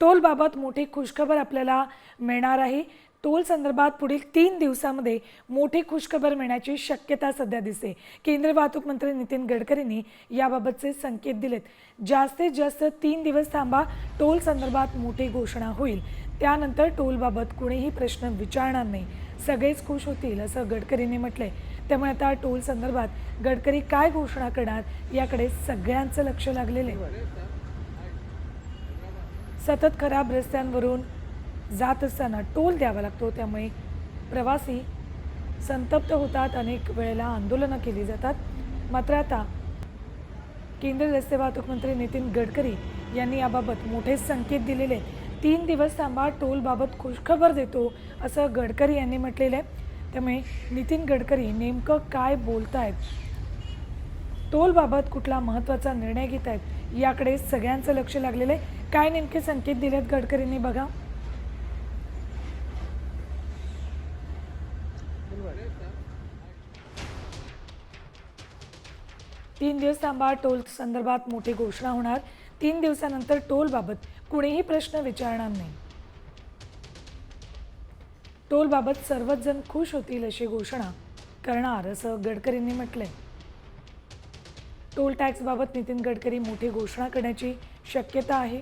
टोलबाबत मोठी खुशखबर आपल्याला मिळणार आहे। टोल संदर्भात पुढील 3 दिवसांमध्ये मोठी खुशखबर मिळण्याची शक्यता सध्या दिसते। केंद्रीय वाहतूक मंत्री नितीन गडकरींनी याबाबतचे संकेत दिलेत। जास्तीत जास्त 3 दिवस थांबा, टोल संदर्भात मोठी घोषणा होईल। त्यानंतर टोलबाबत कोणीही प्रश्न विचारणार नाही, सगळेच खुश होतील असं गडकरींनी म्हटलंय। त्यामुळे आता टोल संदर्भात गडकरी काय घोषणा करणार याकडे सगळ्यांचं लक्ष लागलेलं आहे। सतत खराब रस्त्यांवरून जात असताना टोल द्यावा लागतो, त्यामुळे प्रवासी संतप्त होतात, अनेक वेळेला आंदोलनं केली जातात। मात्र आता केंद्रीय रस्ते वाहतूक मंत्री नितीन गडकरी यांनी याबाबत मोठे संकेत दिलेले आहेत। 3 दिवस थांबा, टोलबाबत खुशखबर देतो असं गडकरी यांनी म्हटलेलं आहे। त्यामुळे नितीन गडकरी नेमकं काय बोलतायत, टोलबाबत कुठला महत्त्वाचा निर्णय घेत आहेत याकडे सगळ्यांचं लक्ष लागलेलं आहे। काय नेमके संकेत दिलेत गडकरींनी बघा। 3 दिवस थांबा, टोल संदर्भात मोठी घोषणा होणार। 3 दिवसानंतर टोलबाबत कुणीही प्रश्न विचारणार नाही, टोलबाबत सर्वच जण खुश होतील अशी घोषणा करणार असं गडकरींनी म्हटलंय। टोल टॅक्सबाबत नितीन गडकरी मोठी घोषणा करण्याची शक्यता आहे।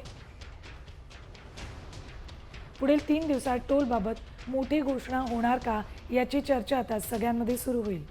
पुढील 3 दिवसात टोलबाबत मोठी घोषणा होणार का याची चर्चा आता सगळ्यांमध्ये सुरू होईल।